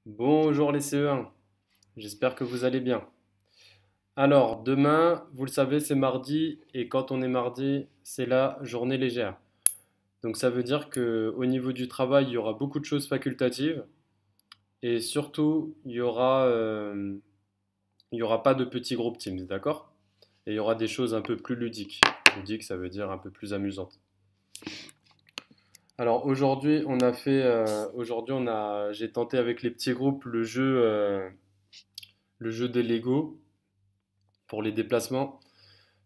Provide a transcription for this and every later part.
Bonjour les CE1, j'espère que vous allez bien. Alors, demain, vous le savez, c'est mardi, et quand on est mardi, c'est la journée légère. Donc ça veut dire que au niveau du travail, il y aura beaucoup de choses facultatives, et surtout, il y aura pas de petits groupes Teams, d'accord? Et il y aura des choses un peu plus ludiques. Ludique, ça veut dire un peu plus amusantes. Alors j'ai tenté avec les petits groupes le jeu des Lego pour les déplacements.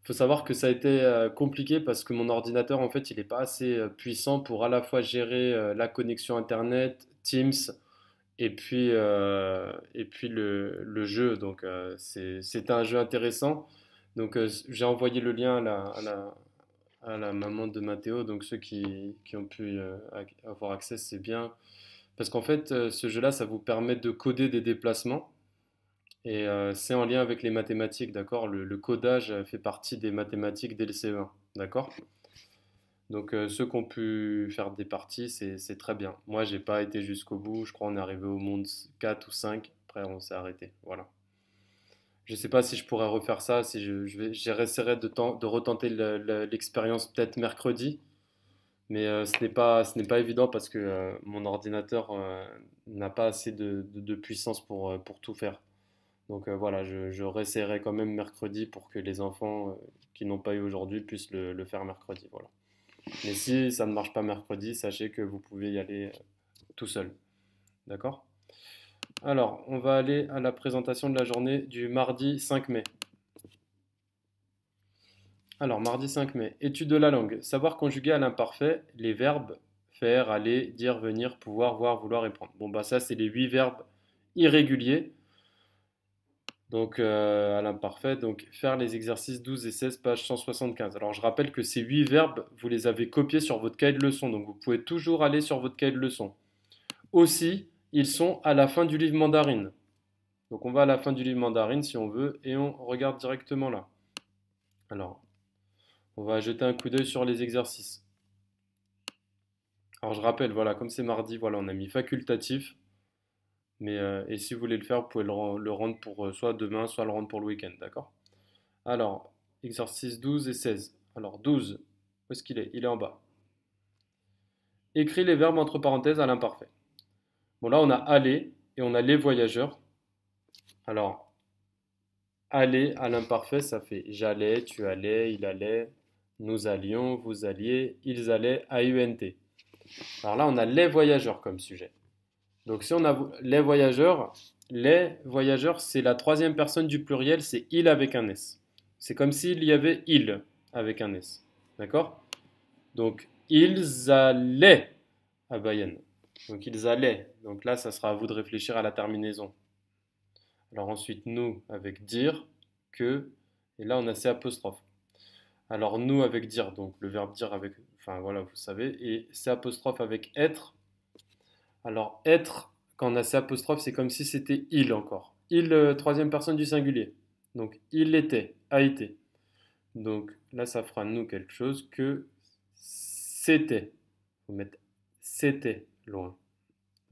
Il faut savoir que ça a été compliqué parce que mon ordinateur, en fait, il n'est pas assez puissant pour à la fois gérer la connexion Internet, Teams et puis le jeu. Donc, c'était un jeu intéressant. Donc, j'ai envoyé le lien à la maman de Mathéo. Donc, ceux qui ont pu avoir accès, c'est bien. Parce qu'en fait, ce jeu-là, ça vous permet de coder des déplacements. Et c'est en lien avec les mathématiques, d'accord? Le codage fait partie des mathématiques dès le CE1, d'accord? Donc ceux qui ont pu faire des parties, c'est très bien. Moi, j'ai pas été jusqu'au bout, je crois qu'on est arrivé au monde 4 ou 5, après on s'est arrêté, voilà. Je sais pas si je pourrais refaire ça, si j'essaierai de retenter l'expérience peut-être mercredi, mais ce n'est pas évident parce que mon ordinateur n'a pas assez de puissance pour tout faire. Donc voilà, je réessayerai quand même mercredi pour que les enfants qui n'ont pas eu aujourd'hui puissent le faire mercredi. Voilà. Mais si ça ne marche pas mercredi, sachez que vous pouvez y aller tout seul. D'accord? Alors, on va aller à la présentation de la journée du mardi 5 mai. Alors, mardi 5 mai, étude de la langue. Savoir conjuguer à l'imparfait les verbes faire, aller, dire, venir, pouvoir, voir, vouloir et prendre. Bon, bah ça, c'est les 8 verbes irréguliers. Donc, à l'imparfait, donc faire les exercices 12 et 16, page 175. Alors, je rappelle que ces 8 verbes, vous les avez copiés sur votre cahier de leçons, donc vous pouvez toujours aller sur votre cahier de leçons. Aussi, ils sont à la fin du livre mandarine. Donc, on va à la fin du livre mandarine si on veut, et on regarde directement là. Alors, on va jeter un coup d'œil sur les exercices. Alors, je rappelle, voilà, comme c'est mardi, voilà, on a mis facultatif. Mais, et si vous voulez le faire, vous pouvez le rendre pour soit demain, soit le rendre pour le week-end, d'accord? Alors, exercice 12 et 16. Alors, 12, où est-ce qu'il est? Il est en bas. Écris les verbes entre parenthèses à l'imparfait. Bon, là, on a aller et on a les voyageurs. Alors, aller à l'imparfait, ça fait j'allais, tu allais, il allait, nous allions, vous alliez, ils allaient, AUNT. Alors là, on a les voyageurs comme sujet. Donc, si on a les voyageurs, c'est la troisième personne du pluriel, c'est il avec un S. C'est comme s'il y avait il avec un S. D'accord? Donc, ils allaient à Bayonne. Donc, ils allaient. Donc là, ça sera à vous de réfléchir à la terminaison. Alors ensuite, nous avec dire, que, et là, on a C apostrophe. Alors, nous avec dire, donc le verbe dire avec, enfin voilà, vous savez, et C apostrophe avec être. Alors, être, quand on a C apostrophe, c'est comme si c'était il encore. Il, troisième personne du singulier. Donc, il était, a été. Donc là, ça fera nous quelque chose que c'était. Il faut mettre c'était loin.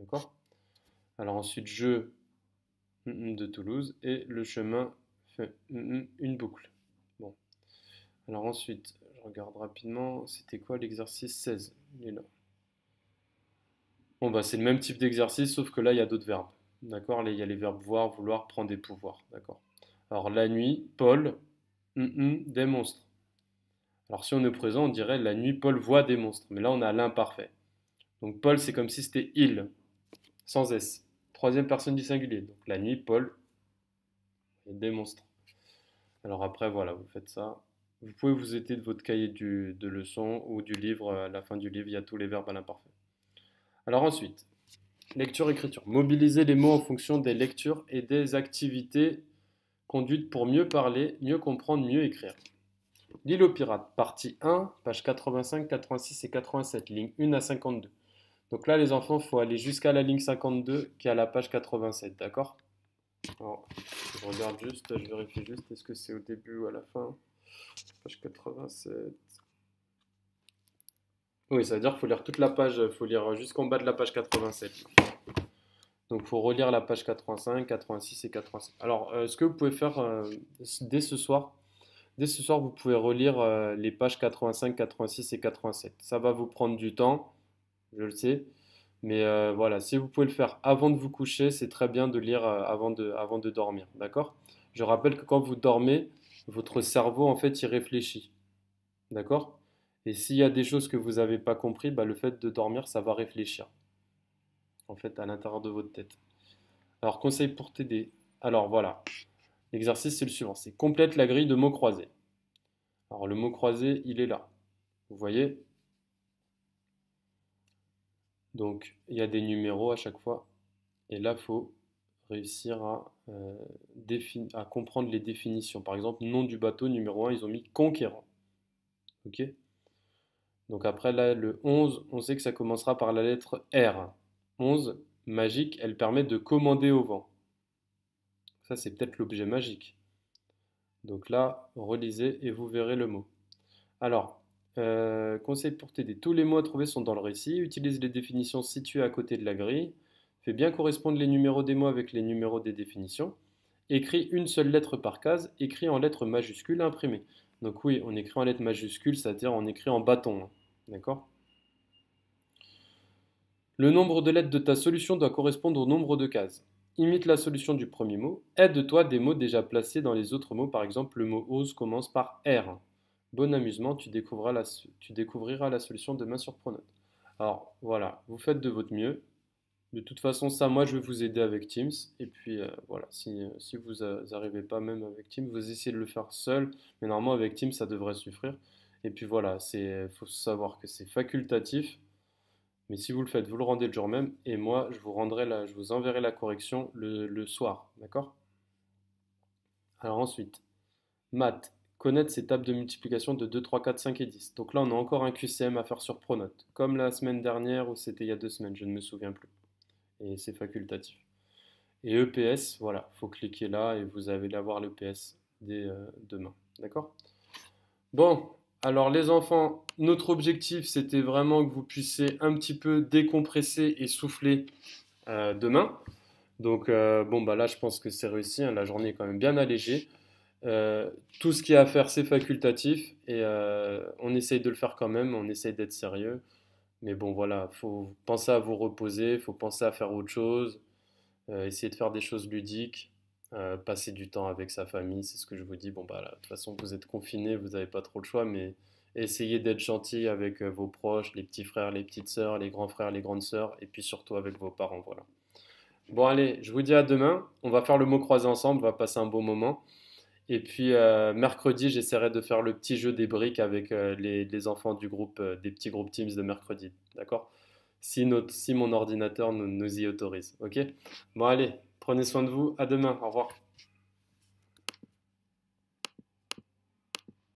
D'accord? Alors ensuite, je de Toulouse et le chemin fait une boucle. Bon. Alors ensuite, je regarde rapidement, c'était quoi l'exercice 16? Il est là. Bon, bah c'est le même type d'exercice, sauf que là, il y a d'autres verbes. D'accord? Là, il y a les verbes voir, vouloir, prendre des pouvoirs. D'accord? Alors la nuit, Paul des monstres. Alors si on est présent, on dirait la nuit, Paul voit des monstres. Mais là, on a l'imparfait. Donc Paul, c'est comme si c'était il, sans S. Troisième personne du singulier. Donc la nuit, Paul des monstres. Alors après, voilà, vous faites ça. Vous pouvez vous aider de votre cahier de leçons ou du livre. À la fin du livre, il y a tous les verbes à l'imparfait. Alors ensuite, lecture-écriture. Mobiliser les mots en fonction des lectures et des activités conduites pour mieux parler, mieux comprendre, mieux écrire. L'île aux pirates, partie 1, page 85, 86 et 87, ligne 1 à 52. Donc là, les enfants, il faut aller jusqu'à la ligne 52 qui est à la page 87, d'accord? Alors, je regarde juste, je vérifie juste, est-ce que c'est au début ou à la fin? Page 87. Oui, ça veut dire qu'il faut lire toute la page, il faut lire jusqu'en bas de la page 87. Donc, il faut relire la page 85, 86 et 87. Alors, ce que vous pouvez faire dès ce soir, vous pouvez relire les pages 85, 86 et 87. Ça va vous prendre du temps, je le sais. Mais voilà, si vous pouvez le faire avant de vous coucher, c'est très bien de lire avant de dormir. D'accord? Je rappelle que quand vous dormez, votre cerveau, en fait, il réfléchit. D'accord? Et s'il y a des choses que vous n'avez pas compris, bah, le fait de dormir, ça va réfléchir, en fait, à l'intérieur de votre tête. Alors, conseil pour t'aider. Alors, voilà. L'exercice, c'est le suivant. C'est complète la grille de mots croisés. Alors, le mot croisé, il est là. Vous voyez? Donc, il y a des numéros à chaque fois. Et là, il faut réussir à comprendre les définitions. Par exemple, nom du bateau, numéro 1, ils ont mis conquérant. Ok? Donc après, là, le 11, on sait que ça commencera par la lettre R. 11, magique, elle permet de commander au vent. Ça, c'est peut-être l'objet magique. Donc là, relisez et vous verrez le mot. Alors, conseil pour t'aider. Tous les mots à trouver sont dans le récit. Utilise les définitions situées à côté de la grille. Fais bien correspondre les numéros des mots avec les numéros des définitions. Écris une seule lettre par case. Écris en lettres majuscules imprimées. Donc oui, on écrit en lettres majuscules, c'est-à-dire on écrit en bâton. D'accord? Le nombre de lettres de ta solution doit correspondre au nombre de cases. Imite la solution du premier mot. Aide-toi des mots déjà placés dans les autres mots. Par exemple, le mot ose commence par R. Bon amusement, tu découvriras la solution demain sur Pronote. Alors voilà, vous faites de votre mieux. De toute façon, ça, moi, je vais vous aider avec Teams. Et puis voilà, si vous n'arrivez pas même avec Teams, vous essayez de le faire seul. Mais normalement, avec Teams, ça devrait suffire. Et puis voilà, faut savoir que c'est facultatif. Mais si vous le faites, vous le rendez le jour même. Et moi, je vous enverrai la correction le soir. D'accord? Alors ensuite, maths. Connaître ces tables de multiplication de 2, 3, 4, 5 et 10. Donc là, on a encore un QCM à faire sur Pronote. Comme la semaine dernière ou c'était il y a 2 semaines, je ne me souviens plus. Et c'est facultatif. Et EPS, voilà, faut cliquer là et vous allez avoir l'EPS dès demain. D'accord? Bon, alors les enfants, notre objectif c'était vraiment que vous puissiez un petit peu décompresser et souffler demain. Donc bon bah là je pense que c'est réussi, hein, la journée est quand même bien allégée. Tout ce qu'il y a à faire c'est facultatif et on essaye de le faire quand même, on essaye d'être sérieux. Mais bon voilà, faut penser à vous reposer, faut penser à faire autre chose, essayer de faire des choses ludiques, passer du temps avec sa famille, c'est ce que je vous dis. Bon bah là, de toute façon vous êtes confinés, vous n'avez pas trop le choix, mais essayez d'être gentil avec vos proches, les petits frères, les petites sœurs, les grands frères, les grandes sœurs, et puis surtout avec vos parents, voilà. Bon allez, je vous dis à demain, on va faire le mot croisé ensemble, on va passer un bon moment. Et puis mercredi, j'essaierai de faire le petit jeu des briques avec les enfants du groupe, des petits groupes Teams de mercredi, d'accord? Si mon ordinateur nous y autorise, ok? Bon allez, prenez soin de vous, à demain, au revoir.